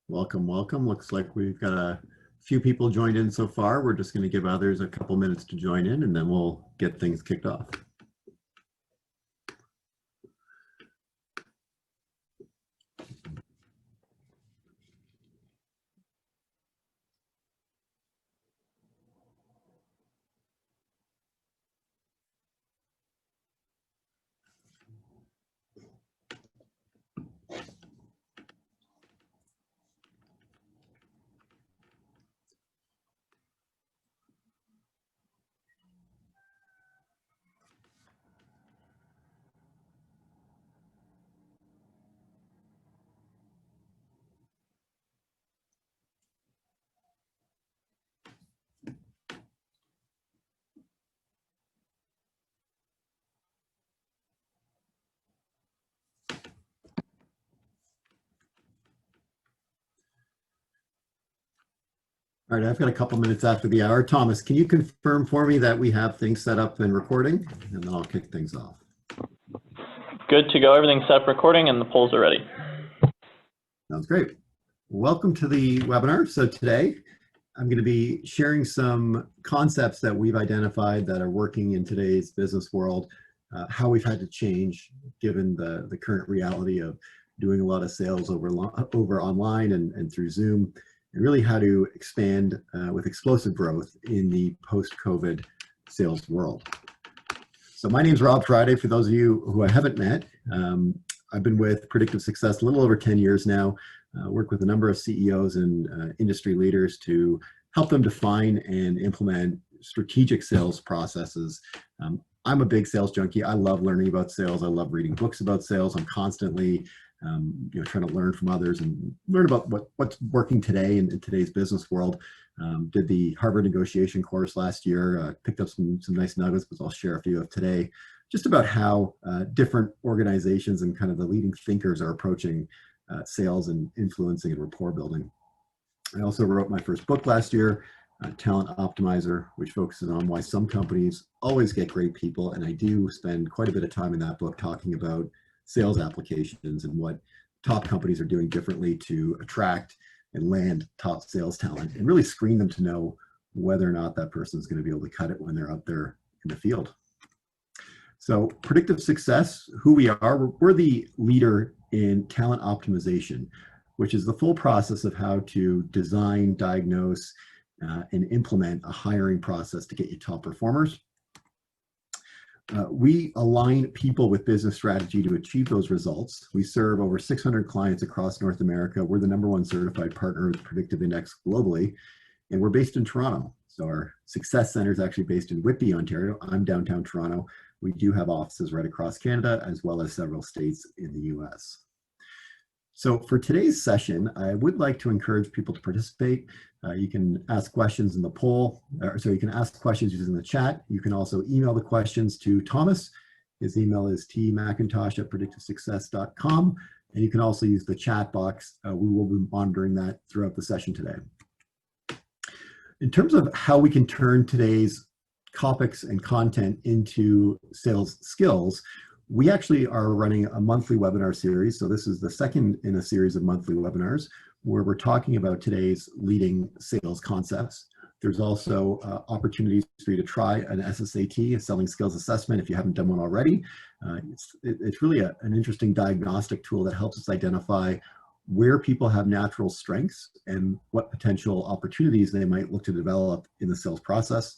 Welcome, welcome. Looks like we've got a few people joined in so far. We're just going to give others a couple minutes to join in and then we'll get things kicked off. All right, I've got a couple minutes after the hour. Thomas, can you confirm for me that we have things set up and recording? And then I'll kick things off. Good to go. Everything's set up recording and the polls are ready. Sounds great. Welcome to the webinar. So today I'm going to be sharing some concepts that we've identified that are working in today's business world, how we've had to change given the current reality of doing a lot of sales over online and through Zoom, and really how to expand with explosive growth in the post-COVID sales world. So my name is Rob Friday. For those of you who I haven't met, I've been with Predictive Success a little over 10 years now. Work with a number of CEOs and industry leaders to help them define and implement strategic sales processes. I'm a big sales junkie. I love learning about sales. I love reading books about sales. I'm constantly trying to learn from others and learn about what's working today in today's business world. Did the Harvard negotiation course last year, picked up some nice nuggets, but I'll share a few of today, just about how different organizations and kind of the leading thinkers are approaching sales and influencing and rapport building. I also wrote my first book last year, Talent Optimizer, which focuses on why some companies always get great people. And I do spend quite a bit of time in that book talking about sales applications and what top companies are doing differently to attract and land top sales talent and really screen them to know whether or not that person is going to be able to cut it when they're out there in the field. So Predictive Success, who we are, we're the leader in talent optimization, which is the full process of how to design, diagnose, and implement a hiring process to get you top performers. We align people with business strategy to achieve those results. We serve over 600 clients across North America. We're the #1 certified partner with Predictive Index globally, and we're based in Toronto. So our success center is actually based in Whitby, Ontario. I'm downtown Toronto. We do have offices right across Canada, as well as several states in the US. So for today's session, I would like to encourage people to participate. You can ask questions in the poll, so you can ask questions using the chat. You can also email the questions to Thomas. His email is tmcintosh@predictivesuccess.com. And you can also use the chat box. We will be monitoring that throughout the session today. In terms of how we can turn today's topics and content into sales skills, we actually are running a monthly webinar series. So this is the second in a series of monthly webinars where we're talking about today's leading sales concepts. There's also opportunities for you to try an SSAT, a selling skills assessment, if you haven't done one already. It's really an interesting diagnostic tool that helps us identify where people have natural strengths and what potential opportunities they might look to develop in the sales process.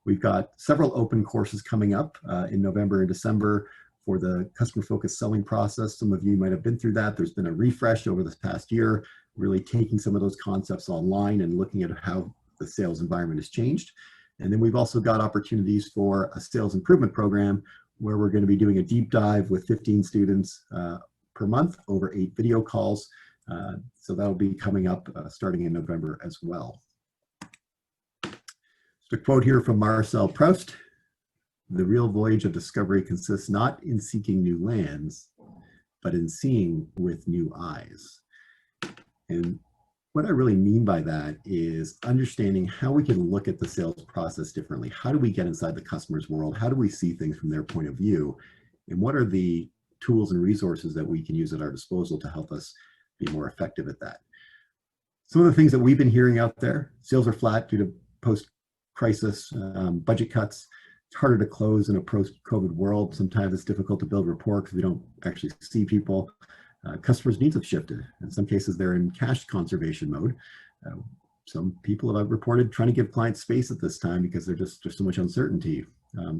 We've got several open courses coming up in November and December for the customer-focused selling process. Some of you might have been through that. There's been a refresh over this past year, really taking some of those concepts online and looking at how the sales environment has changed. And then we've also got opportunities for a sales improvement program where we're going to be doing a deep dive with 15 students per month over 8 video calls. So that'll be coming up starting in November as well. Just a quote here from Marcel Proust: "The real voyage of discovery consists not in seeking new lands, but in seeing with new eyes." And what I really mean by that is understanding how we can look at the sales process differently. How do we get inside the customer's world? How do we see things from their point of view? And what are the tools and resources that we can use at our disposal to help us be more effective at that? Some of the things that we've been hearing out there: sales are flat due to post-crisis budget cuts. It's harder to close in a post-COVID world. Sometimes it's difficult to build rapport because we don't actually see people. Customers' needs have shifted. In some cases, they're in cash conservation mode. Some people have reported trying to give clients space at this time because there's so much uncertainty.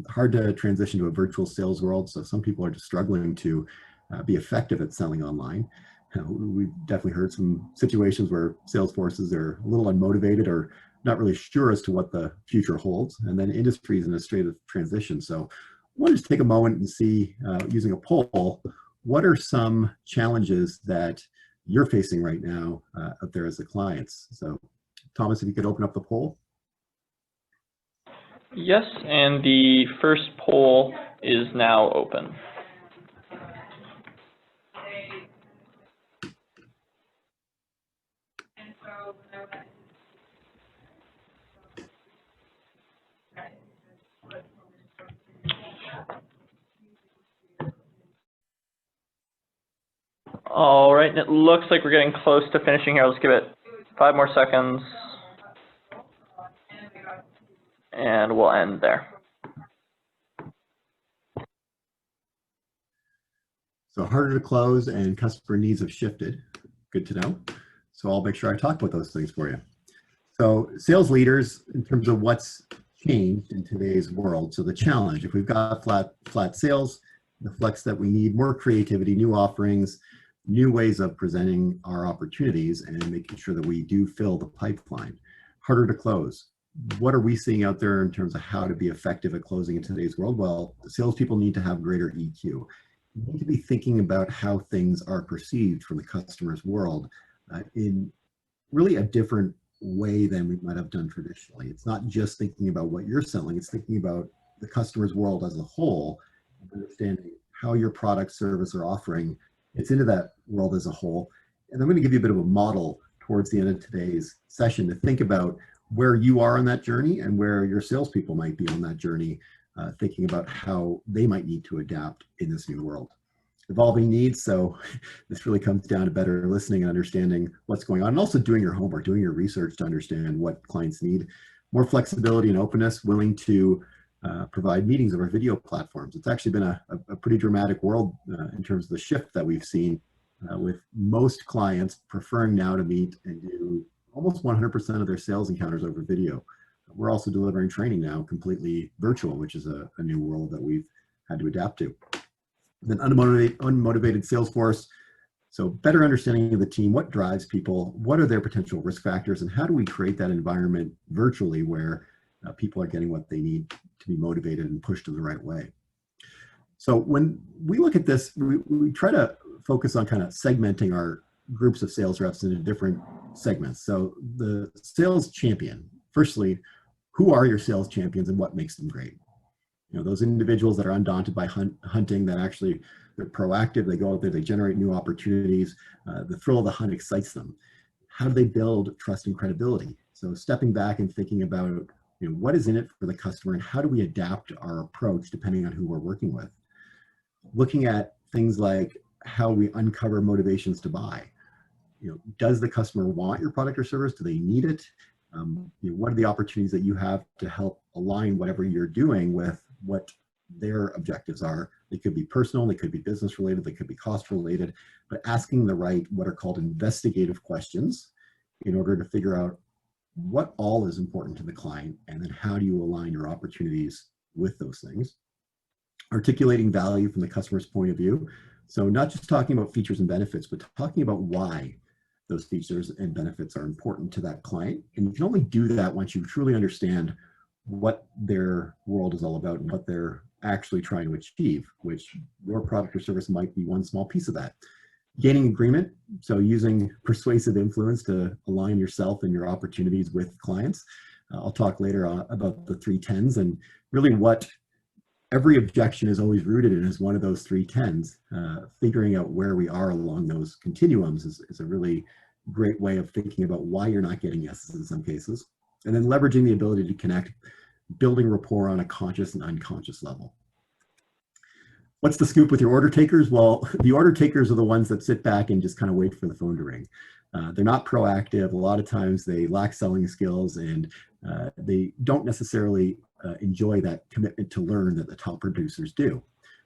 Hard to transition to a virtual sales world, so some people are just struggling to be effective at selling online. We've definitely heard some situations where sales forces are a little unmotivated or not really sure as to what the future holds, and then industries in a state of transition. So I want to just take a moment and see, using a poll, what are some challenges that you're facing right now out there as the clients? So Thomas, if you could open up the poll. Yes, and the first poll is now open. All right, and it looks like we're getting close to finishing here. Let's give it 5 more seconds, and we'll end there. So harder to close and customer needs have shifted. Good to know. So I'll make sure I talk about those things for you. So sales leaders, in terms of what's changed in today's world. So the challenge, if we've got flat sales, reflects that we need more creativity, new offerings, new ways of presenting our opportunities and making sure that we do fill the pipeline. Harder to close. What are we seeing out there in terms of how to be effective at closing in today's world? Well, salespeople need to have greater EQ. You need to be thinking about how things are perceived from the customer's world in really a different way than we might have done traditionally. It's not just thinking about what you're selling, it's thinking about the customer's world as a whole, understanding how your product, service, or offering fits into that world as a whole. And I'm going to give you a bit of a model towards the end of today's session to think about where you are on that journey and where your salespeople might be on that journey, thinking about how they might need to adapt in this new world. Evolving needs, so this really comes down to better listening and understanding what's going on, and also doing your homework, doing your research to understand what clients need. More flexibility and openness, willing to provide meetings over video platforms. It's actually been a pretty dramatic world in terms of the shift that we've seen with most clients preferring now to meet and do almost 100% of their sales encounters over video. We're also delivering training now completely virtual, which is a new world that we've had to adapt to. Then unmotivated sales force. So better understanding of the team, what drives people, what are their potential risk factors, and how do we create that environment virtually where people are getting what they need to be motivated and pushed in the right way. So when we look at this, we try to focus on kind of segmenting our groups of sales reps into different segments. So the sales champion, firstly, who are your sales champions and what makes them great? You know, those individuals that are undaunted by hunting, that actually they're proactive, they go out there, they generate new opportunities, the thrill of the hunt excites them. How do they build trust and credibility? So stepping back and thinking about, you know, what is in it for the customer and how do we adapt our approach depending on who we're working with? Looking at things like how we uncover motivations to buy. You know, does the customer want your product or service? Do they need it? You know, what are the opportunities that you have to help align whatever you're doing with what their objectives are? They could be personal, they could be business related, they could be cost related, but asking the right, what are called investigative questions in order to figure out what all is important to the client, and then how do you align your opportunities with those things. Articulating value from the customer's point of view. So not just talking about features and benefits, but talking about why those features and benefits are important to that client. And you can only do that once you truly understand what their world is all about and what they're actually trying to achieve, which your product or service might be one small piece of that. Gaining agreement, so using persuasive influence to align yourself and your opportunities with clients. I'll talk later about the 3 10s and really what every objection is always rooted in is one of those 3 10s. Figuring out where we are along those continuums is a really great way of thinking about why you're not getting yeses in some cases. And then leveraging the ability to connect, building rapport on a conscious and unconscious level. What's the scoop with your order takers? Well, the order takers are the ones that sit back and just kind of wait for the phone to ring. They're not proactive. A lot of times they lack selling skills, and they don't necessarily enjoy that commitment to learn that the top producers do.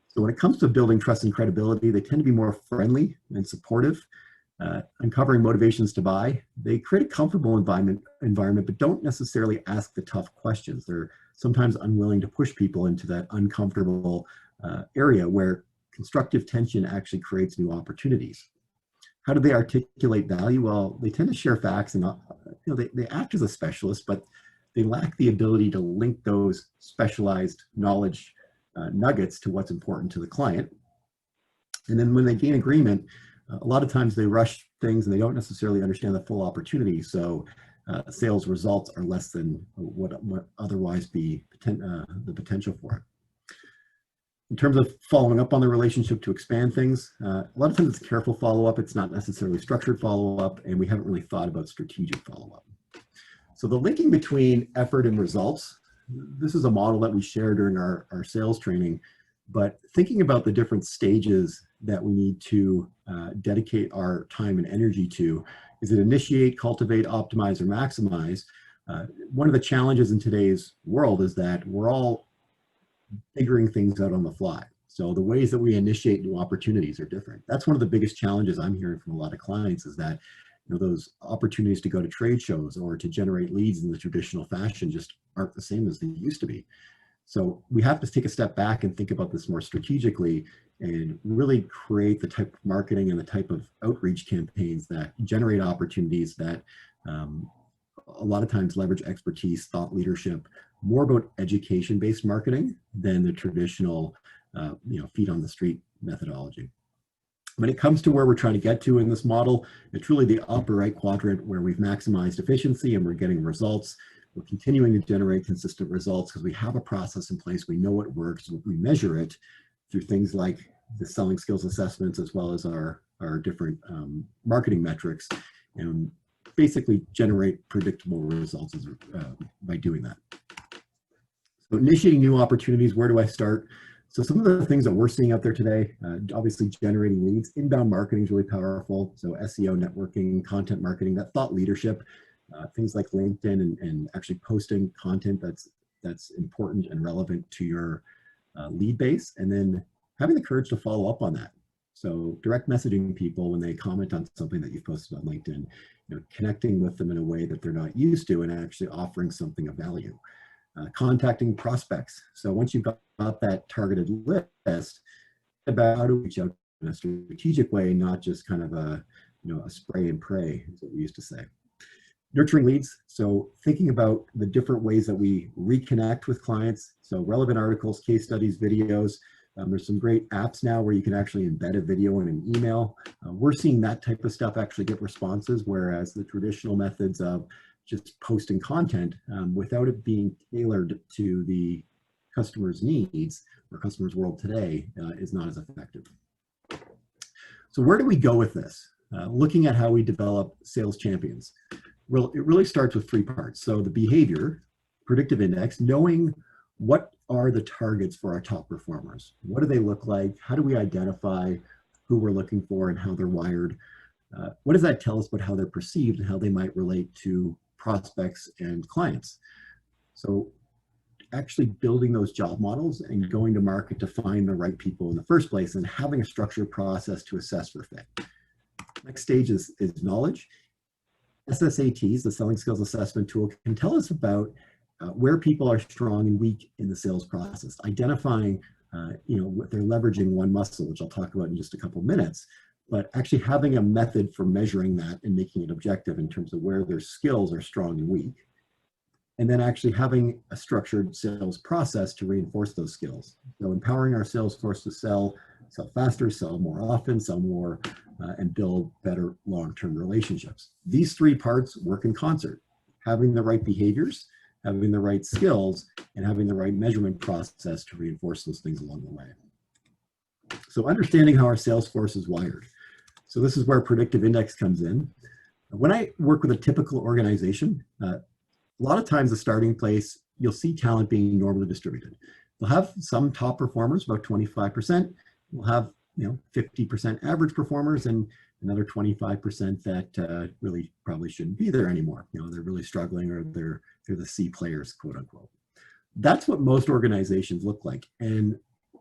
So when it comes to building trust and credibility, they tend to be more friendly and supportive, uncovering motivations to buy. They create a comfortable environment, but don't necessarily ask the tough questions. They're sometimes unwilling to push people into that uncomfortable area where constructive tension actually creates new opportunities. How do they articulate value? Well, they tend to share facts, and they act as a specialist, but they lack the ability to link those specialized knowledge nuggets to what's important to the client. And then when they gain agreement, a lot of times they rush things and they don't necessarily understand the full opportunity. So sales results are less than what otherwise be the potential for it. In terms of following up on the relationship to expand things, a lot of times it's careful follow-up. It's not necessarily structured follow-up, and we haven't really thought about strategic follow-up. So the linking between effort and results, this is a model that we share during our sales training, but thinking about the different stages that we need to dedicate our time and energy to, is it initiate, cultivate, optimize, or maximize? One of the challenges in today's world is that we're all figuring things out on the fly. So the ways that we initiate new opportunities are different. That's one of the biggest challenges I'm hearing from a lot of clients, is that those opportunities to go to trade shows or to generate leads in the traditional fashion just aren't the same as they used to be. So we have to take a step back and think about this more strategically and really create the type of marketing and the type of outreach campaigns that generate opportunities that a lot of times leverage expertise, thought leadership, more about education-based marketing than the traditional, feet on the street methodology. When it comes to where we're trying to get to in this model, it's really the upper right quadrant where we've maximized efficiency and we're getting results. We're continuing to generate consistent results because we have a process in place. We know what works. We measure it through things like the selling skills assessments, as well as our different marketing metrics, and basically generate predictable results by doing that. So initiating new opportunities, where do I start? So some of the things that we're seeing out there today, obviously generating leads, inbound marketing is really powerful. So SEO, networking, content marketing, that thought leadership, things like LinkedIn and actually posting content that's important and relevant to your lead base, and then having the courage to follow up on that. So direct messaging people when they comment on something that you've posted on LinkedIn, connecting with them in a way that they're not used to and actually offering something of value. Contacting prospects. So once you've got that targeted list, about how to reach out in a strategic way, not just kind of a spray and pray, is what we used to say. Nurturing leads. So thinking about the different ways that we reconnect with clients. So relevant articles, case studies, videos. There's some great apps now where you can actually embed a video in an email. We're seeing that type of stuff actually get responses, whereas the traditional methods of just posting content without it being tailored to the customer's needs or customer's world today is not as effective. So where do we go with this? Looking at how we develop sales champions. Well, it really starts with three parts. So the behavior, predictive index, knowing what are the targets for our top performers? What do they look like? How do we identify who we're looking for and how they're wired? What does that tell us about how they're perceived and how they might relate to prospects and clients? So actually building those job models and going to market to find the right people in the first place and having a structured process to assess for fit. Next stage is knowledge. SSATs, the selling skills assessment tool, can tell us about where people are strong and weak in the sales process, identifying what they're leveraging one muscle, which I'll talk about in just a couple minutes, but actually having a method for measuring that and making it objective in terms of where their skills are strong and weak. And then actually having a structured sales process to reinforce those skills. So empowering our sales force to sell faster, sell more often, sell more, and build better long-term relationships. These three parts work in concert. Having the right behaviors, having the right skills, and having the right measurement process to reinforce those things along the way. So understanding how our sales force is wired. So this is where predictive index comes in. When I work with a typical organization, a lot of times the starting place, you'll see talent being normally distributed. We'll have some top performers, about 25%. We'll have 50% average performers, and another 25% that really probably shouldn't be there anymore. You know, they're really struggling, or they're the C players, quote unquote. That's what most organizations look like. And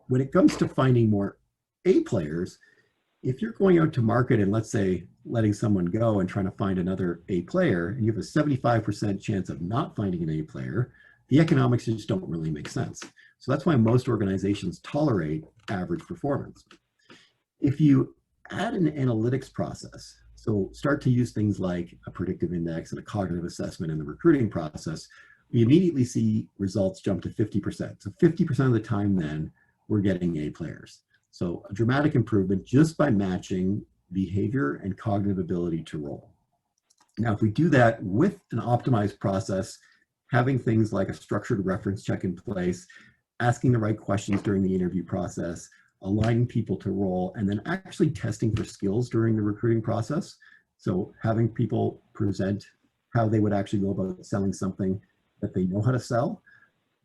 when it comes to finding more A players, if you're going out to market and, let's say, letting someone go and trying to find another A player, and you have a 75% chance of not finding an A player, the economics just don't really make sense. So that's why most organizations tolerate average performance. If you add an analytics process, so start to use things like a predictive index and a cognitive assessment in the recruiting process, we immediately see results jump to 50%. So 50% of the time then, we're getting A players. So a dramatic improvement just by matching behavior and cognitive ability to role. Now, if we do that with an optimized process, having things like a structured reference check in place, asking the right questions during the interview process, aligning people to role, and then actually testing for skills during the recruiting process. So having people present how they would actually go about selling something that they know how to sell,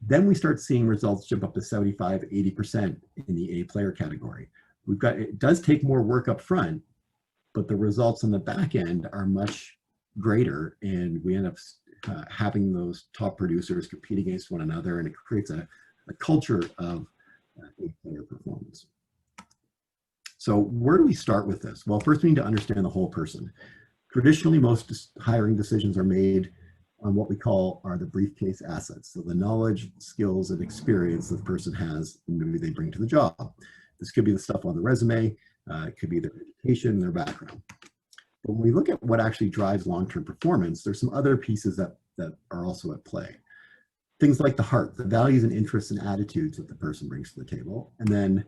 then we start seeing results jump up to 75, 80% in the A player category. It does take more work up front, but the results on the back end are much greater, and we end up having those top producers compete against one another, and it creates a culture of A player performance. So where do we start with this? Well, first we need to understand the whole person. Traditionally, most hiring decisions are made on what we call are the briefcase assets. So the knowledge, skills, and experience that the person has and maybe they bring to the job. This could be the stuff on the resume, it could be their education, their background. But when we look at what actually drives long-term performance, there's some other pieces that are also at play. Things like the heart, the values and interests and attitudes that the person brings to the table. And then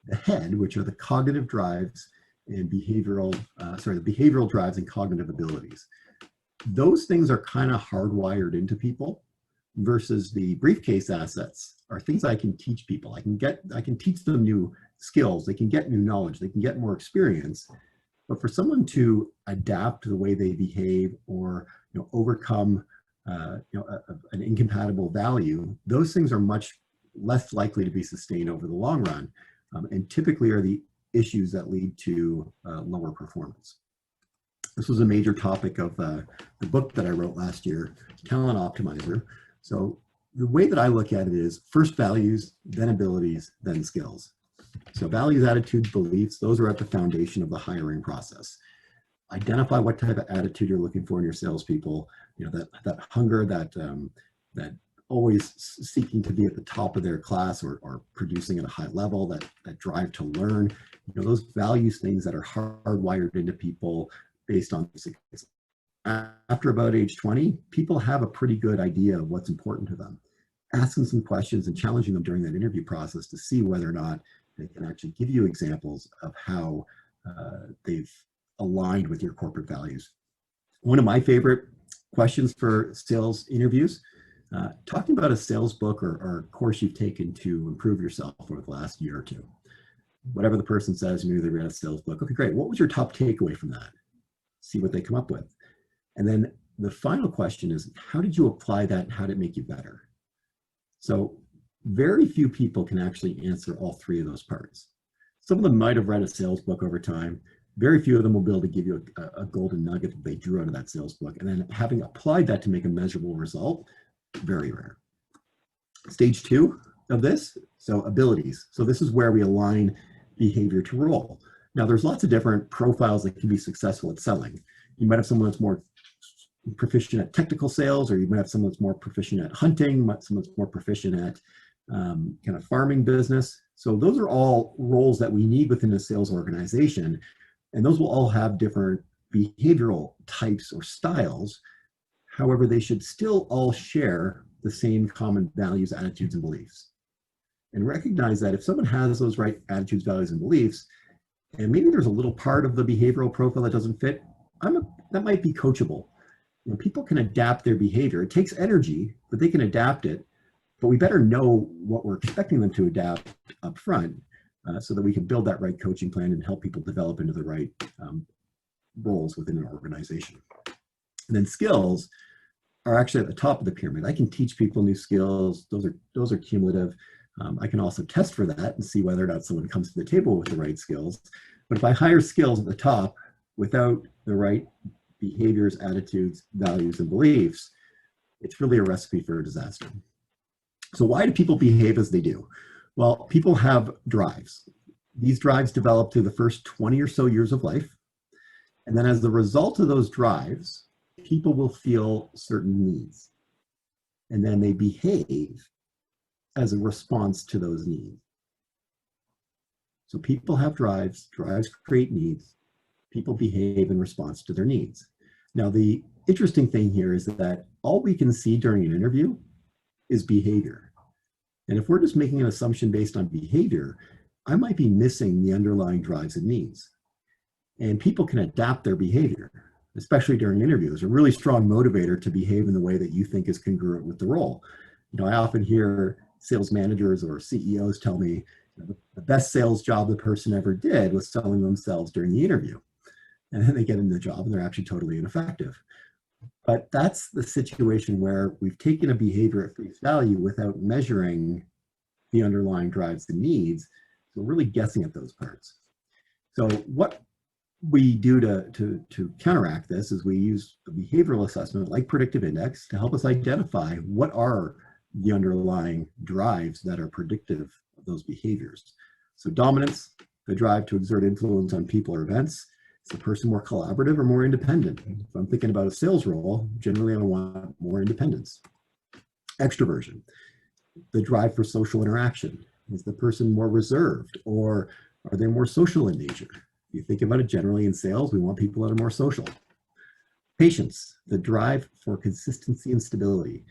the head, which are the cognitive drives and the behavioral drives and cognitive abilities. Those things are kind of hardwired into people, versus the briefcase assets are things I can teach people. I can teach them new skills, they can get new knowledge, they can get more experience. But for someone to adapt to the way they behave, or overcome an incompatible value, those things are much less likely to be sustained over the long run, and typically are the issues that lead to lower performance. This was a major topic of the book that I wrote last year, Talent Optimizer. So the way that I look at it is first values, then abilities, then skills. So values, attitudes, beliefs, those are at the foundation of the hiring process. Identify what type of attitude you're looking for in your salespeople, that hunger, that always seeking to be at the top of their class, or producing at a high level, that drive to learn, those values, things that are hardwired into people based on success. After about age 20, people have a pretty good idea of what's important to them. Asking some questions and challenging them during that interview process to see whether or not they can actually give you examples of how they've aligned with your corporate values. One of my favorite questions for sales interviews, talking about a sales book or course you've taken to improve yourself over the last year or two. Whatever the person says, maybe they read a sales book. Okay, great. What was your top takeaway from that? See what they come up with. And then the final question is, how did you apply that and how did it make you better? So very few people can actually answer all three of those parts. Some of them might have read a sales book over time. Very few of them will be able to give you a golden nugget that they drew out of that sales book. And then having applied that to make a measurable result, very rare. Stage two of this, so abilities. So this is where we align behavior to role. Now there's lots of different profiles that can be successful at selling. You might have someone that's more proficient at technical sales, or you might have someone that's more proficient at hunting, someone that's more proficient at kind of farming business. So those are all roles that we need within a sales organization. And those will all have different behavioral types or styles. However, they should still all share the same common values, attitudes, and beliefs. And recognize that if someone has those right attitudes, values, and beliefs, and maybe there's a little part of the behavioral profile that doesn't fit, that might be coachable. People can adapt their behavior. It takes energy, but they can adapt it. But we better know what we're expecting them to adapt up front, so that we can build that right coaching plan and help people develop into the right roles within an organization. And then skills are actually at the top of the pyramid. I can teach people new skills. Those are cumulative. I can also test for that and see whether or not someone comes to the table with the right skills. But if I hire skills at the top, without the right behaviors, attitudes, values, and beliefs, it's really a recipe for a disaster. So why do people behave as they do? Well, people have drives. These drives develop through the first 20 or so years of life. And then as the result of those drives, people will feel certain needs. And then they behave as a response to those needs. So people have drives, drives create needs, people behave in response to their needs. Now, the interesting thing here is that all we can see during an interview is behavior. And if we're just making an assumption based on behavior, I might be missing the underlying drives and needs. And people can adapt their behavior, especially during interviews. A really strong motivator to behave in the way that you think is congruent with the role. I often hear sales managers or CEOs tell me the best sales job the person ever did was selling themselves during the interview. And then they get into the job and they're actually totally ineffective. But that's the situation where we've taken a behavior at face value without measuring the underlying drives and needs. So we're really guessing at those parts. So what we do to counteract this is we use a behavioral assessment like predictive index to help us identify what are the underlying drives that are predictive of those behaviors. So dominance, the drive to exert influence on people or events. Is the person more collaborative or more independent? If I'm thinking about a sales role, generally I want more independence. Extroversion, the drive for social interaction. Is the person more reserved or are they more social in nature? If you think about it generally in sales, we want people that are more social. Patience, the drive for consistency and stability.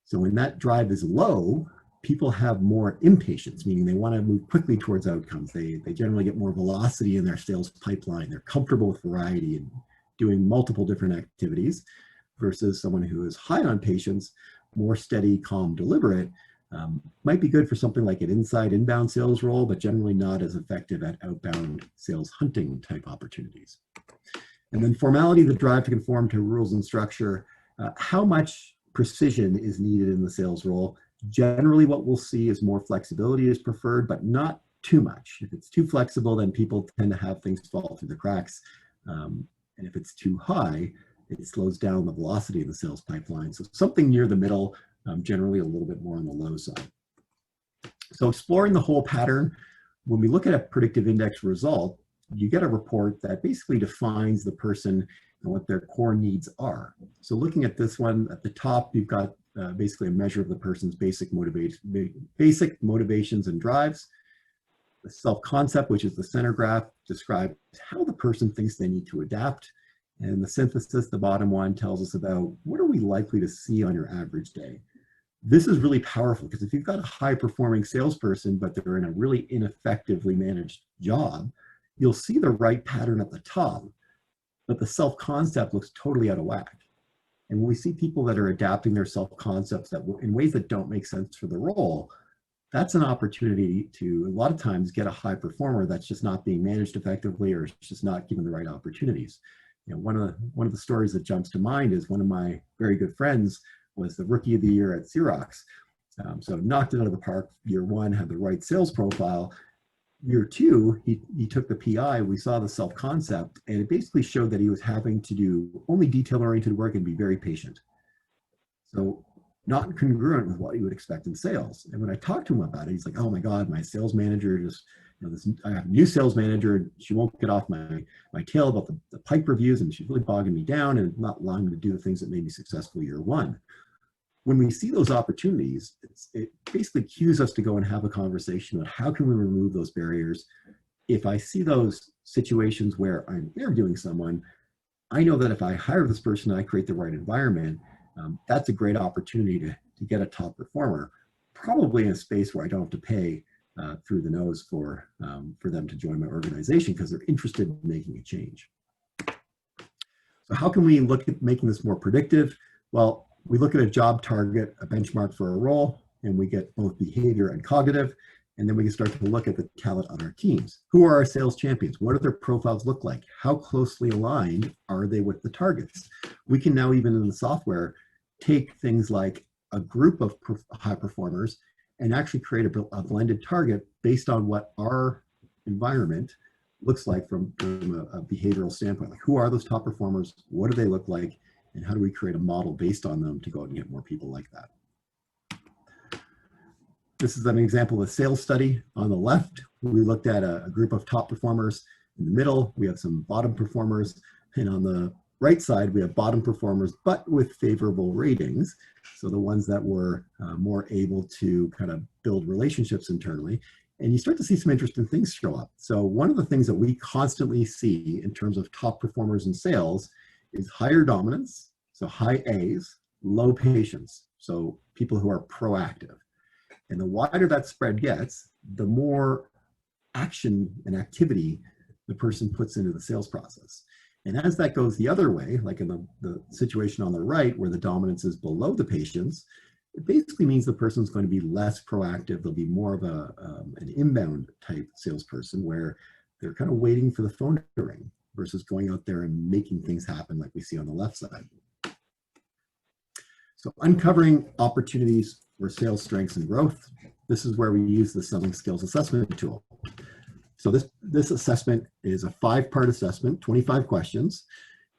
So when that drive is low, people have more impatience, meaning they want to move quickly towards outcomes. They generally get more velocity in their sales pipeline. They're comfortable with variety and doing multiple different activities versus someone who is high on patience, more steady, calm, deliberate. Might be good for something like an inbound sales role, but generally not as effective at outbound sales hunting type opportunities. And then formality, the drive to conform to rules and structure. How much precision is needed in the sales role? Generally, what we'll see is more flexibility is preferred, but not too much. If it's too flexible, then people tend to have things fall through the cracks. And if it's too high, it slows down the velocity of the sales pipeline. So something near the middle, generally a little bit more on the low side. So exploring the whole pattern, when we look at a predictive index result, you get a report that basically defines the person and what their core needs are. So looking at this one, at the top, you've got basically a measure of the person's basic motivations and drives. The self-concept, which is the center graph, describes how the person thinks they need to adapt. And the synthesis, the bottom one, tells us about what are we likely to see on your average day. This is really powerful because if you've got a high-performing salesperson, but they're in a really ineffectively managed job, you'll see the right pattern at the top, but the self-concept looks totally out of whack. And when we see people that are adapting their self-concepts that in ways that don't make sense for the role, that's an opportunity to, a lot of times, get a high performer that's just not being managed effectively or just not given the right opportunities. One of the stories that jumps to mind is one of my very good friends was the rookie of the year at Xerox. So knocked it out of the park. Year one, had the right sales profile. Year two, he took the PI, we saw the self-concept, and it basically showed that he was having to do only detail-oriented work and be very patient. So not congruent with what you would expect in sales. And when I talked to him about it, he's like, oh my God, my sales manager just, I have a new sales manager, and she won't get off my tail about the pipe reviews, and she's really bogging me down and not allowing me to do the things that made me successful year one. When we see those opportunities, it basically cues us to go and have a conversation about how can we remove those barriers. If I see those situations where I'm interviewing someone, I know that if I hire this person and I create the right environment, that's a great opportunity to get a top performer, probably in a space where I don't have to pay through the nose for them to join my organization because they're interested in making a change. So how can we look at making this more predictive? Well, we look at a job target, a benchmark for a role, and we get both behavior and cognitive, and then we can start to look at the talent on our teams. Who are our sales champions? What do their profiles look like? How closely aligned are they with the targets? We can now, even in the software, take things like a group of high performers and actually create a blended target based on what our environment looks like from a behavioral standpoint. Like, who are those top performers? What do they look like? And how do we create a model based on them to go out and get more people like that? This is an example of a sales study. On the left, we looked at a group of top performers. In the middle, we have some bottom performers. And on the right side, we have bottom performers, but with favorable ratings. So the ones that were more able to kind of build relationships internally. And you start to see some interesting things show up. So one of the things that we constantly see in terms of top performers in sales is higher dominance, so high A's, low patience, so people who are proactive. And the wider that spread gets, the more action and activity the person puts into the sales process. And as that goes the other way, like in the situation on the right where the dominance is below the patience, it basically means the person's going to be less proactive. They'll be more of an inbound type salesperson where they're kind of waiting for the phone to ring versus going out there and making things happen like we see on the left side. So uncovering opportunities for sales strengths and growth. This is where we use the selling skills assessment tool. So this assessment is a 5-part assessment, 25 questions,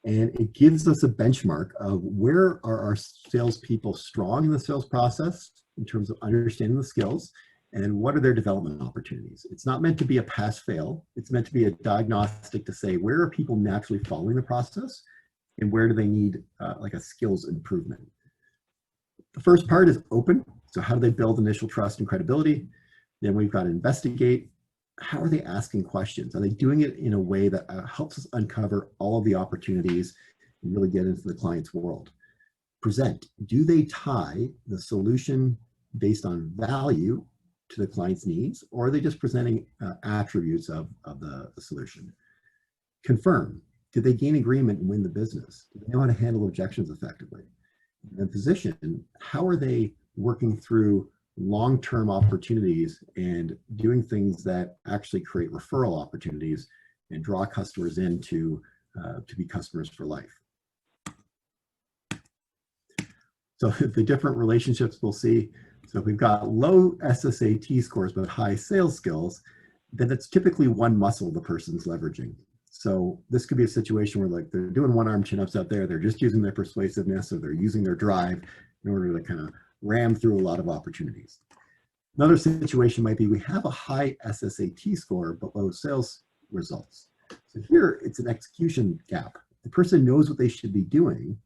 and it gives us a benchmark of where are our salespeople strong in the sales process in terms of understanding the skills, and what are their development opportunities. It's not meant to be a pass-fail. It's meant to be a diagnostic to say where are people naturally following the process and where do they need like a skills improvement. The first part is open. So how do they build initial trust and credibility? Then we've got investigate. How are they asking questions? Are they doing it in a way that helps us uncover all of the opportunities and really get into the client's world? Present. Do they tie the solution based on value to the client's needs, or are they just presenting attributes of the solution? Confirm. Did they gain agreement and win the business? Do they know how to handle objections effectively? And position. How are they working through long-term opportunities and doing things that actually create referral opportunities and draw customers in to be customers for life? So the different relationships we'll see. So if we've got low SSAT scores but high sales skills, then it's typically one muscle the person's leveraging. So this could be a situation where like they're doing one-arm chin-ups out there, they're just using their persuasiveness or they're using their drive in order to kind of ram through a lot of opportunities. Another situation might be we have a high SSAT score but low sales results. So here it's an execution gap. The person knows what they should be doing,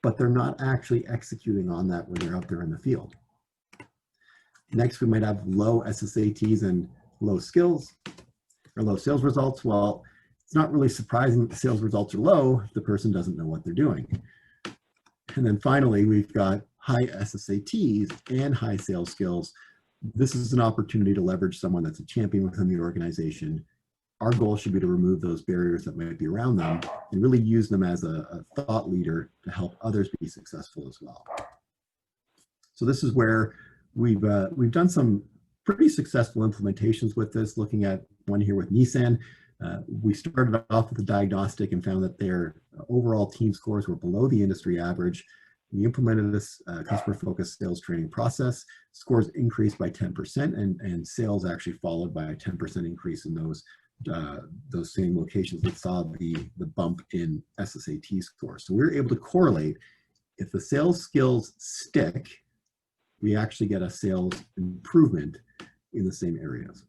but they're not actually executing on that when they're out there in the field. Next, we might have low SSATs and low skills or low sales results. Well, it's not really surprising that the sales results are low if the person doesn't know what they're doing. And then finally, we've got high SSATs and high sales skills. This is an opportunity to leverage someone that's a champion within the organization. Our goal should be to remove those barriers that might be around them and really use them as a thought leader to help others be successful as well. So this is where we've done some pretty successful implementations with this, looking at one here with Nissan. We started off with a diagnostic and found that their overall team scores were below the industry average. We implemented this customer-focused sales training process. Scores increased by 10%, and sales actually followed by a 10% increase in those same locations that saw the bump in SSAT scores. So we were able to correlate if the sales skills stick, we actually get a sales improvement in the same areas.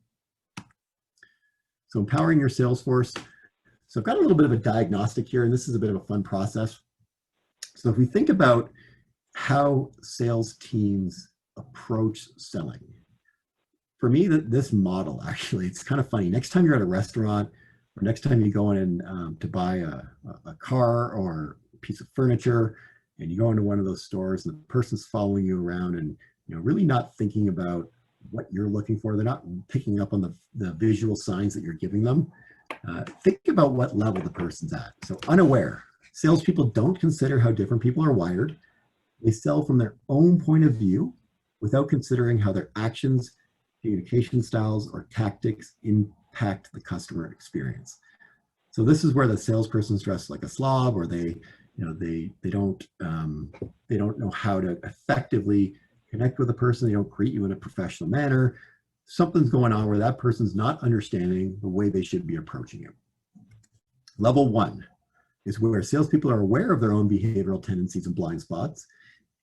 So empowering your sales force. So I've got a little bit of a diagnostic here, and this is a bit of a fun process. So if we think about how sales teams approach selling, for me, this model, actually, it's kind of funny. Next time you're at a restaurant or next time you go in to buy a car or a piece of furniture, and you go into one of those stores and the person's following you around and really not thinking about what you're looking for. They're not picking up on the visual signs that you're giving them. Think about what level the person's at. So unaware. Salespeople don't consider how different people are wired. They sell from their own point of view without considering how their actions, communication styles, or tactics impact the customer experience. So this is where the salesperson's dressed like a slob, or they don't know how to effectively connect with a person. They don't greet you in a professional manner. something's going on where that person's not understanding the way they should be approaching it. Level 1 is where salespeople are aware of their own behavioral tendencies and blind spots,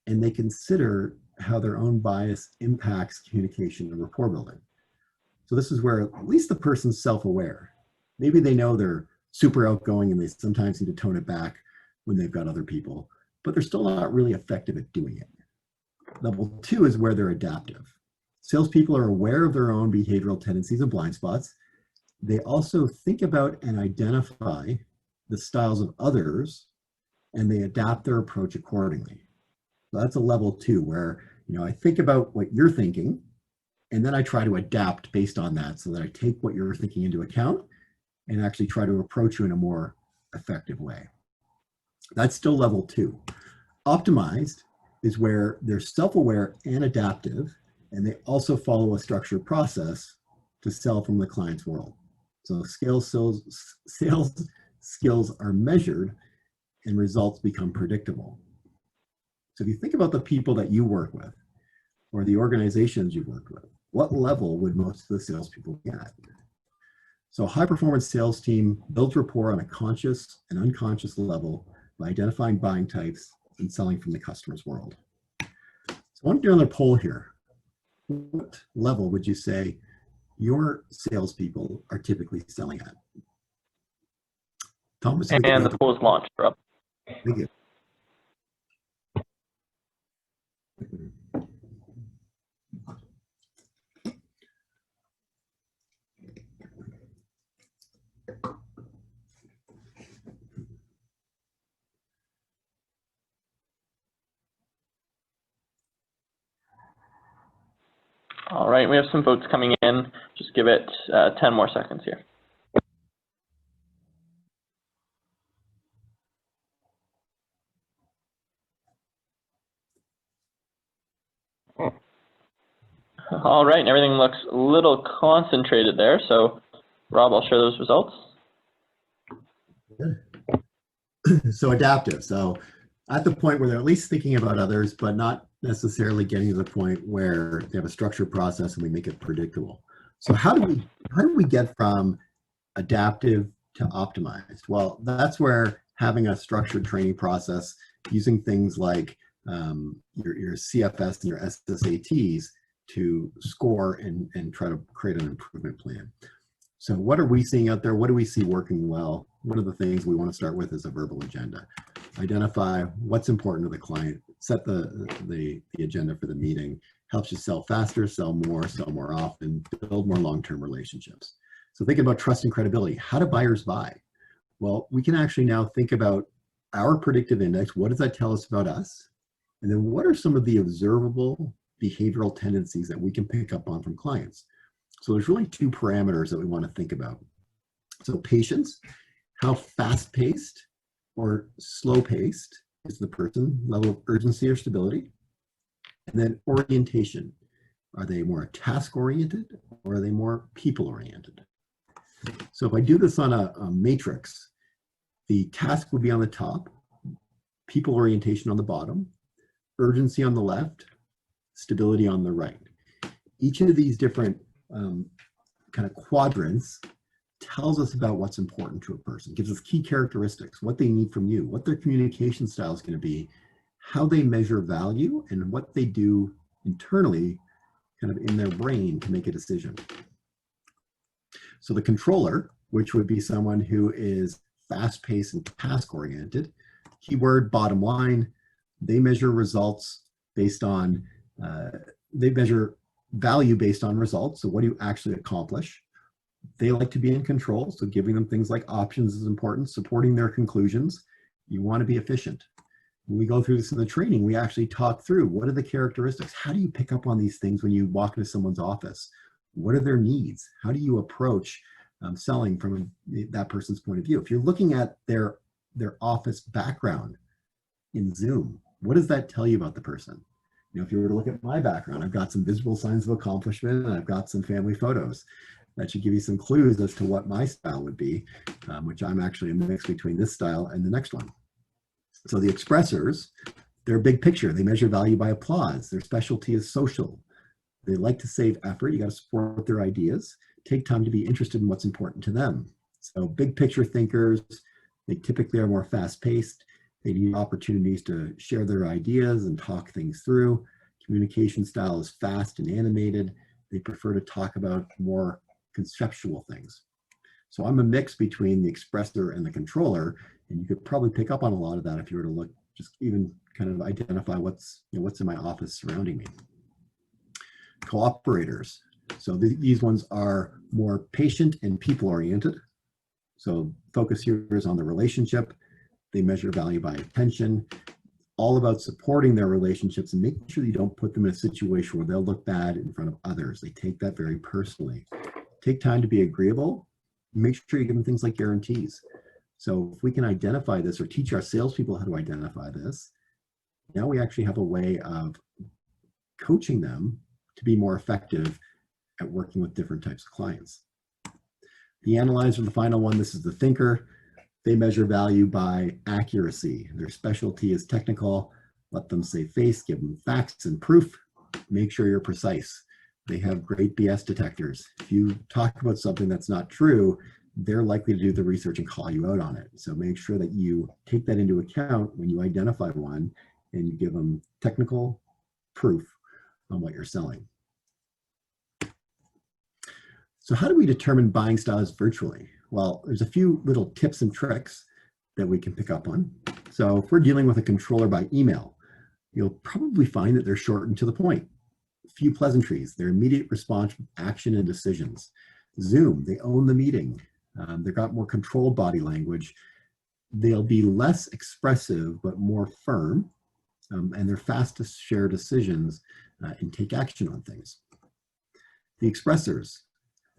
and they consider how their own bias impacts communication and rapport building. So this is where at least the person's self-aware. Maybe they know they're super outgoing and they sometimes need to tone it back when they've got other people, but they're still not really effective at doing it. Level 2 is where they're adaptive. Salespeople are aware of their own behavioral tendencies and blind spots. They also think about and identify the styles of others, and they adapt their approach accordingly. So that's a level 2 where, I think about what you're thinking, and then I try to adapt based on that so that I take what you're thinking into account and actually try to approach you in a more effective way. That's still level 2. Optimized is where they're self-aware and adaptive, and they also follow a structured process to sell from the client's world. So sales skills are measured and results become predictable. So if you think about the people that you work with or the organizations you work with, what level would most of the salespeople be at? So a high-performance sales team builds rapport on a conscious and unconscious level by identifying buying types and selling from the customer's world. So I want to do another poll here. What level would you say your salespeople are typically selling at? Thomas, and the poll is launched, Rob. Thank you. All right, we have some votes coming in. Just give it 10 more seconds here. All right, and everything looks a little concentrated there. So, Rob, I'll share those results. So adaptive. So at the point where they're at least thinking about others, but not necessarily getting to the point where they have a structured process and we make it predictable. So how do we get from adaptive to optimized? Well, that's where having a structured training process, using things like your CFS and your SSATs to score and try to create an improvement plan. So what are we seeing out there? What do we see working well? One of the things we want to start with is a verbal agenda. Identify what's important to the client, set the agenda for the meeting, helps you sell faster, sell more often, build more long-term relationships. So thinking about trust and credibility, how do buyers buy? Well, we can actually now think about our predictive index. What does that tell us about us? And then what are some of the observable behavioral tendencies that we can pick up on from clients? So there's really 2 parameters that we want to think about. So patience, how fast-paced or slow-paced is the person, level of urgency or stability. And then orientation, are they more task-oriented or are they more people-oriented? So if I do this on a matrix, the task would be on the top, people orientation on the bottom, urgency on the left, stability on the right. Each of these different kind of quadrants tells us about what's important to a person, gives us key characteristics, what they need from you, what their communication style is going to be, how they measure value, and what they do internally kind of in their brain to make a decision. So the controller, which would be someone who is fast-paced and task-oriented, keyword bottom line, they measure results based on, they measure value based on results. So what do you actually accomplish? They like to be in control. So giving them things like options is important, supporting their conclusions. You want to be efficient. When we go through this in the training, we actually talk through what are the characteristics? How do you pick up on these things when you walk into someone's office? What are their needs? How do you approach selling from that person's point of view? If you're looking at their office background in Zoom, what does that tell you about the person? If you were to look at my background, I've got some visible signs of accomplishment and I've got some family photos. That should give you some clues as to what my style would be, which I'm actually a mix between this style and the next one. So the expressors, they're big picture. They measure value by applause. Their specialty is social. They like to save effort. You got to support their ideas. Take time to be interested in what's important to them. So big picture thinkers, they typically are more fast paced. They need opportunities to share their ideas and talk things through. Communication style is fast and animated. They prefer to talk about more conceptual things. So I'm a mix between the expressor and the controller, and you could probably pick up on a lot of that if you were to look, just even kind of identify what's in my office surrounding me. Cooperators. So these ones are more patient and people-oriented. So focus here is on the relationship. They measure value by attention, all about supporting their relationships and making sure you don't put them in a situation where they'll look bad in front of others. They take that very personally. Take time to be agreeable. Make sure you give them things like guarantees. So if we can identify this or teach our salespeople how to identify this, now we actually have a way of coaching them to be more effective at working with different types of clients. The analyzer, the final one, this is the thinker. They measure value by accuracy. Their specialty is technical. Let them save face, give them facts and proof. Make sure you're precise. They have great BS detectors. If you talk about something that's not true, they're likely to do the research and call you out on it. So make sure that you take that into account when you identify one and you give them technical proof on what you're selling. So how do we determine buying styles virtually? Well, there's a few little tips and tricks that we can pick up on. So if we're dealing with a controller by email, you'll probably find that they're short and to the point. Few pleasantries, their immediate response, action and decisions. Zoom, they own the meeting. They've got more controlled body language. They'll be less expressive, but more firm. And they're fast to share decisions and take action on things. The expressors,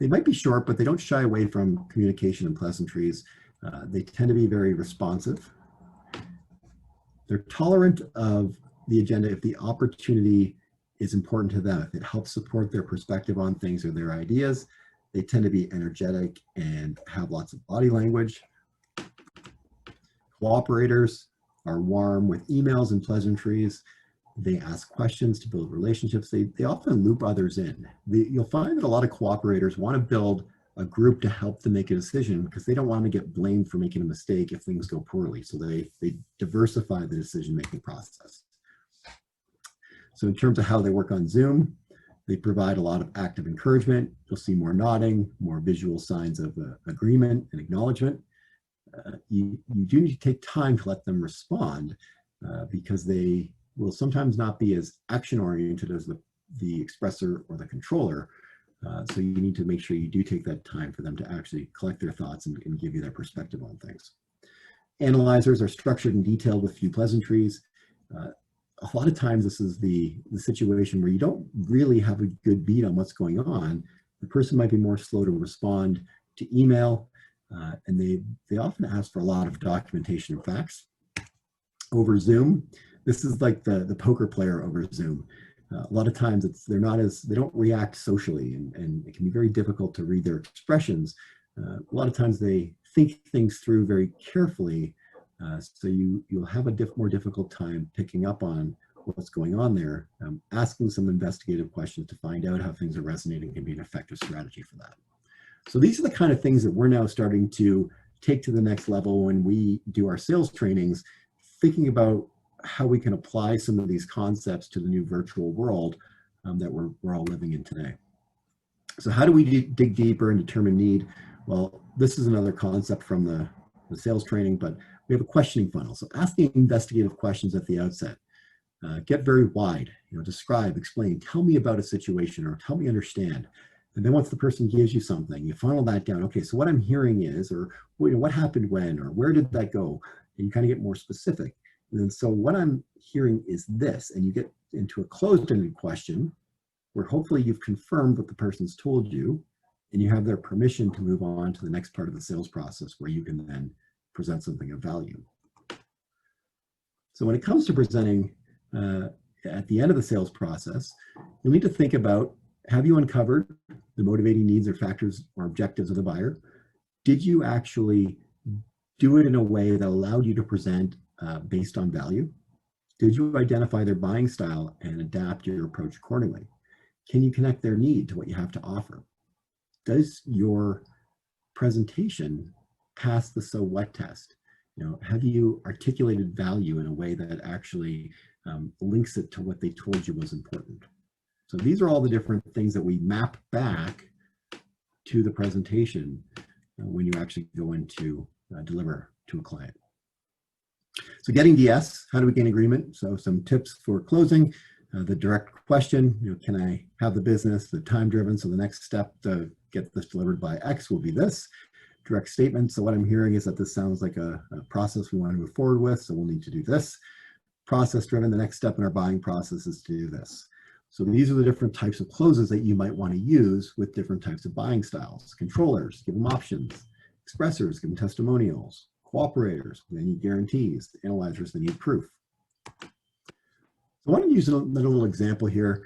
they might be short, but they don't shy away from communication and pleasantries. They tend to be very responsive. They're tolerant of the agenda if the opportunity is important to them. If it helps support their perspective on things or their ideas, they tend to be energetic and have lots of body language. Cooperators are warm with emails and pleasantries. They ask questions to build relationships. They often loop others in. You'll find that a lot of cooperators want to build a group to help them make a decision because they don't want to get blamed for making a mistake if things go poorly. So they diversify the decision-making process. So in terms of how they work on Zoom, they provide a lot of active encouragement. You'll see more nodding, more visual signs of agreement and acknowledgement. You do need to take time to let them respond because they will sometimes not be as action-oriented as the expressor or the controller. So you need to make sure you do take that time for them to actually collect their thoughts and give you their perspective on things. Analyzers are structured and detailed with few pleasantries. A lot of times this is the situation where you don't really have a good beat on what's going on. The person might be more slow to respond to email, and they often ask for a lot of documentation and facts. Over Zoom, this is like the poker player over Zoom. A lot of times they don't react socially, and it can be very difficult to read their expressions. A lot of times they think things through very carefully, so you'll have a more difficult time picking up on what's going on there. Asking some investigative questions to find out how things are resonating can be an effective strategy for that. So these are the kind of things that we're now starting to take to the next level when we do our sales trainings, thinking about how we can apply some of these concepts to the new virtual world that we're all living in today. So how do we dig deeper and determine need? Well, this is another concept from the sales training, but we have a questioning funnel. So asking investigative questions at the outset. Get very wide, describe, explain, tell me about a situation or help me understand. And then once the person gives you something, you funnel that down. Okay, so what I'm hearing is, or what happened when, or where did that go? And you kind of get more specific. And so what I'm hearing is this, and you get into a closed-ended question where hopefully you've confirmed what the person's told you, and you have their permission to move on to the next part of the sales process where you can then present something of value. So when it comes to presenting at the end of the sales process, you'll need to think about, have you uncovered the motivating needs or factors or objectives of the buyer? Did you actually do it in a way that allowed you to present based on value? Did you identify their buying style and adapt your approach accordingly? Can you connect their need to what you have to offer? Does your presentation pass the so what test? Have you articulated value in a way that actually links it to what they told you was important? So these are all the different things that we map back to the presentation when you actually go into deliver to a client. So getting the yes, how do we gain agreement? So some tips for closing. The direct question, can I have the business? The time driven, so the next step to get this delivered by X will be this. Direct statement, so what I'm hearing is that this sounds like a process we want to move forward with, so we'll need to do this. Process driven, the next step in our buying process is to do this. So these are the different types of closes that you might want to use with different types of buying styles. Controllers, give them options. Expressors, give them testimonials. Cooperators, they need guarantees. Analyzers, they need proof. I want to use another little example here.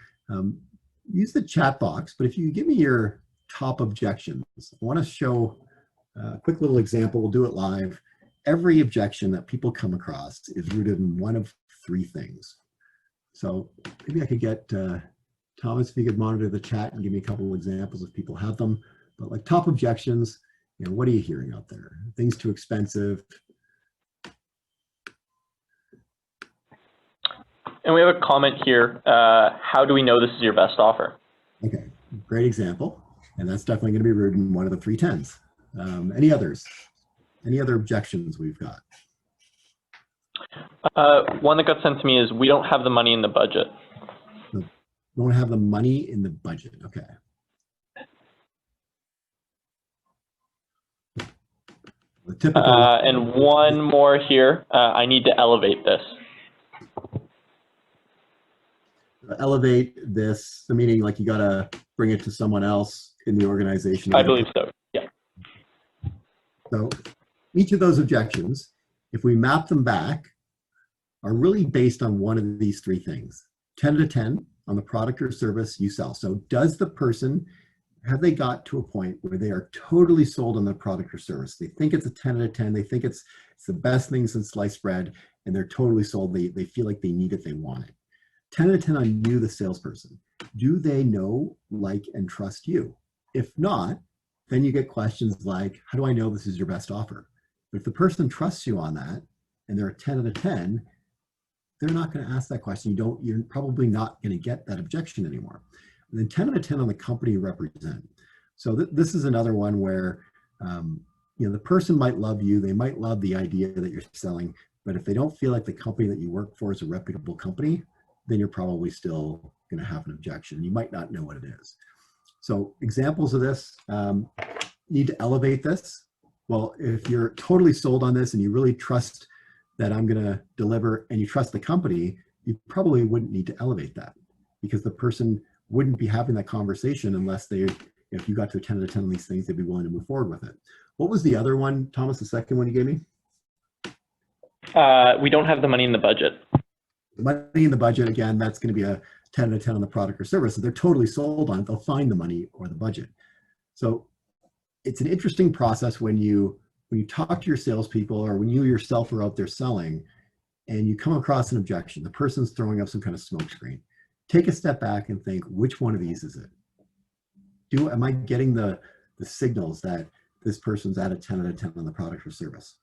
Use the chat box, but if you give me your top objections, I want to show a quick little example. We'll do it live. Every objection that people come across is rooted in one of three things. So maybe I could get Thomas, if you could monitor the chat and give me a couple of examples if people have them. But like top objections, what are you hearing out there? Things too expensive. And we have a comment here. How do we know this is your best offer? Okay, great example. And that's definitely going to be rooted in one of the three tens. Any others? Any other objections we've got? One that got sent to me is we don't have the money in the budget. So, don't have the money in the budget. Okay. The typical. And one more here. I need to elevate this. Elevate this, the meaning like you got to bring it to someone else in the organization. I believe so, yeah. So each of those objections, if we map them back, are really based on one of these three things. 10 out of 10 on the product or service you sell. So does the person, have they got to a point where they are totally sold on the product or service? They think it's a 10 out of 10. They think it's the best thing since sliced bread, and they're totally sold. They feel like they need it, they want it. 10 out of 10 on you, the salesperson. Do they know, like, and trust you? If not, then you get questions like, how do I know this is your best offer? But if the person trusts you on that, and they're a 10 out of 10, they're not going to ask that question. You're probably not going to get that objection anymore. And then 10 out of 10 on the company you represent. So this is another one where, the person might love you. They might love the idea that you're selling, but if they don't feel like the company that you work for is a reputable company, then you're probably still going to have an objection. You might not know what it is. So examples of this, need to elevate this. Well, if you're totally sold on this and you really trust that I'm going to deliver and you trust the company, you probably wouldn't need to elevate that because the person wouldn't be having that conversation unless if you got to a 10 out of 10 of these things, they'd be willing to move forward with it. What was the other one, Thomas, the second one you gave me? We don't have the money in the budget. The money in the budget, again, that's going to be a 10 out of 10 on the product or service. If they're totally sold on it, they'll find the money or the budget. So it's an interesting process when you talk to your salespeople or when you yourself are out there selling and you come across an objection, the person's throwing up some kind of smoke screen. Take a step back and think, which one of these is it? Am I getting the signals that this person's at a 10 out of 10 on the product or service?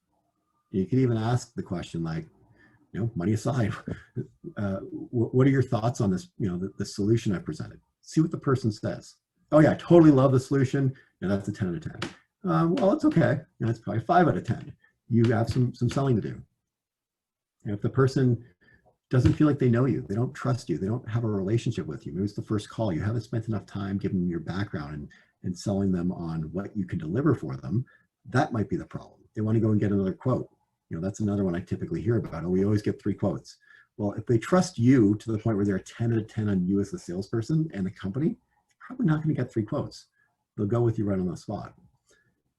You could even ask the question like, money aside, what are your thoughts on this, the solution I presented? See what the person says. Oh yeah, I totally love the solution. That's a 10 out of 10. Well, it's okay. That's probably 5 out of 10. You have some selling to do. And if the person doesn't feel like they know you, they don't trust you, they don't have a relationship with you, maybe it's the first call, you haven't spent enough time giving them your background and selling them on what you can deliver for them, that might be the problem. They want to go and get another quote. That's another one I typically hear about. Oh, we always get 3 quotes. Well, if they trust you to the point where they're a 10 out of 10 on you as the salesperson and the company, they're probably not going to get 3 quotes. They'll go with you right on the spot.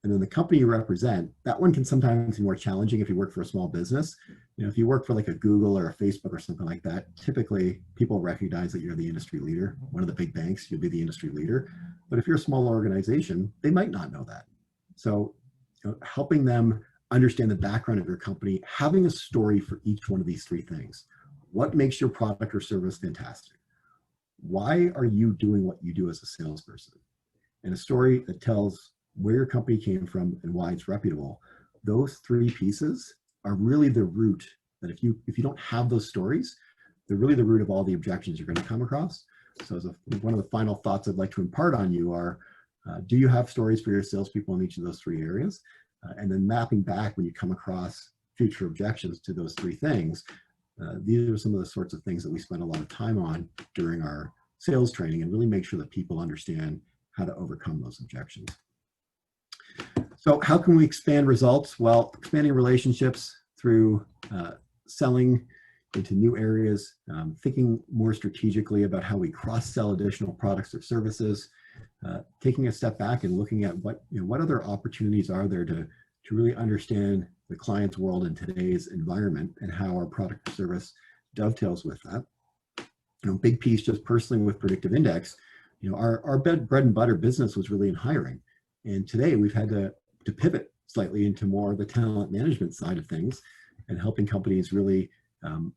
And then the company you represent, that one can sometimes be more challenging if you work for a small business. If you work for like a Google or a Facebook or something like that, typically people recognize that you're the industry leader. One of the big banks, you'll be the industry leader. But if you're a small organization, they might not know that. So helping them understand the background of your company, having a story for each one of these 3 things. What makes your product or service fantastic? why are you doing what you do as a salesperson? And a story that tells where your company came from and why it's reputable. Those three pieces are really the root that if you don't have those stories, they're really the root of all the objections you're going to come across. So as one of the final thoughts I'd like to impart on you are, do you have stories for your salespeople in each of those three areas? And then mapping back when you come across future objections to those three things, these are some of the sorts of things that we spend a lot of time on during our sales training and really make sure that people understand how to overcome those objections. So how can we expand results? Well, expanding relationships through selling into new areas, thinking more strategically about how we cross-sell additional products or services, taking a step back and looking at what other opportunities are there to really understand the client's world in today's environment and how our product or service dovetails with that. Big piece just personally with Predictive Index, our bread and butter business was really in hiring. And today we've had to pivot slightly into more of the talent management side of things and helping companies really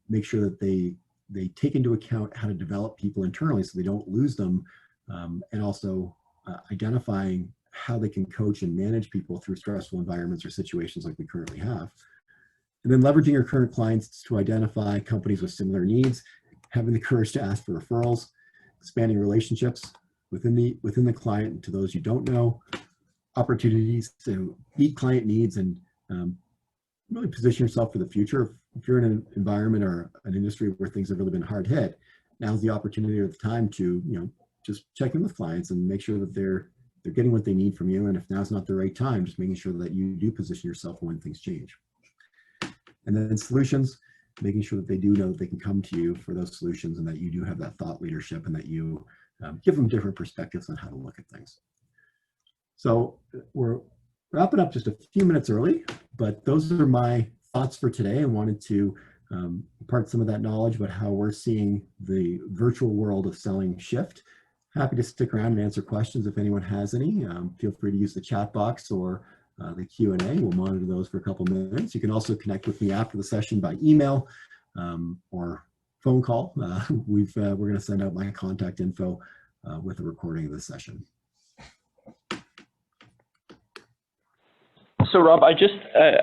make sure that they take into account how to develop people internally so they don't lose them, and also identifying how they can coach and manage people through stressful environments or situations like we currently have. And then leveraging your current clients to identify companies with similar needs, having the courage to ask for referrals, expanding relationships within the client and to those you don't know, opportunities to meet client needs and really position yourself for the future. If you're in an environment or an industry where things have really been hard hit, now's the opportunity or the time to just check in with clients and make sure that they're getting what they need from you. And if now's not the right time, just making sure that you do position yourself when things change. And then solutions, making sure that they do know that they can come to you for those solutions and that you do have that thought leadership and that you give them different perspectives on how to look at things. So we're wrapping up just a few minutes early, but those are my thoughts for today. I wanted to impart some of that knowledge about how we're seeing the virtual world of selling shift. Happy to stick around and answer questions if anyone has any. Feel free to use the chat box or the Q&A. We'll monitor those for a couple minutes. You can also connect with me after the session by email or phone call. We're going to send out my contact info with a recording of the session. So Rob, I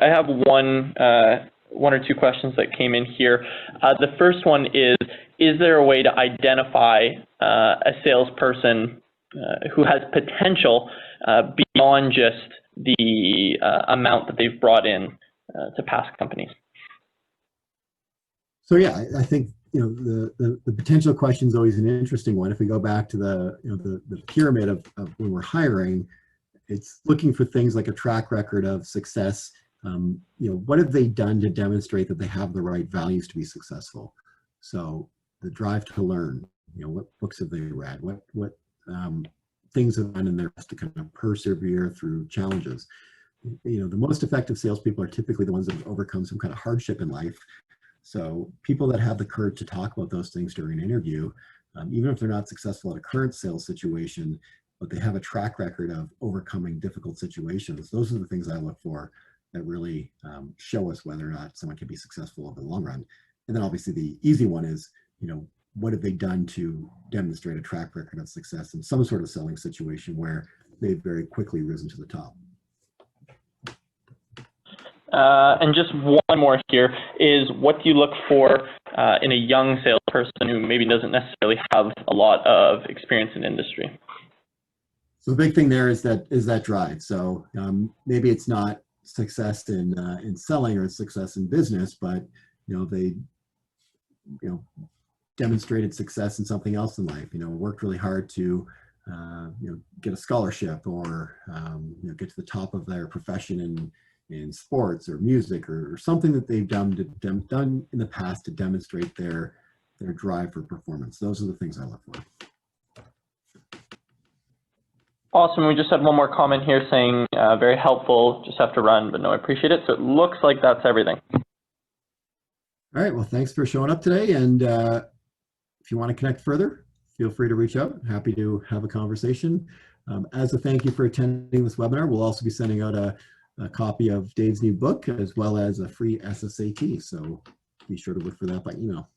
have one or two questions that came in here. The first one is there a way to identify a salesperson who has potential beyond just the amount that they've brought in to past companies? So yeah, I think the potential question is always an interesting one. If we go back to the pyramid of when we're hiring, it's looking for things like a track record of success. What have they done to demonstrate that they have the right values to be successful? So the drive to learn, what books have they read? What things have done in their best to kind of persevere through challenges? The most effective salespeople are typically the ones that have overcome some kind of hardship in life. So people that have the courage to talk about those things during an interview, even if they're not successful at a current sales situation, but they have a track record of overcoming difficult situations, those are the things I look for that really show us whether or not someone can be successful over the long run. And then obviously the easy one is, what have they done to demonstrate a track record of success in some sort of selling situation where they've very quickly risen to the top. And just one more here is, what do you look for in a young salesperson who maybe doesn't necessarily have a lot of experience in industry? So the big thing there is that drive. So maybe it's not success in selling or success in business, but they demonstrated success in something else in life. Worked really hard to get a scholarship or get to the top of their profession in sports or music or something that they've done in the past to demonstrate their drive for performance. Those are the things I look for. Awesome. We just had one more comment here saying, very helpful, just have to run, but no, I appreciate it. So it looks like that's everything. All right. Well, thanks for showing up today. And if you want to connect further, feel free to reach out. Happy to have a conversation. As a thank you for attending this webinar, we'll also be sending out a copy of Dave's new book, as well as a free SSAT. So be sure to look for that by email.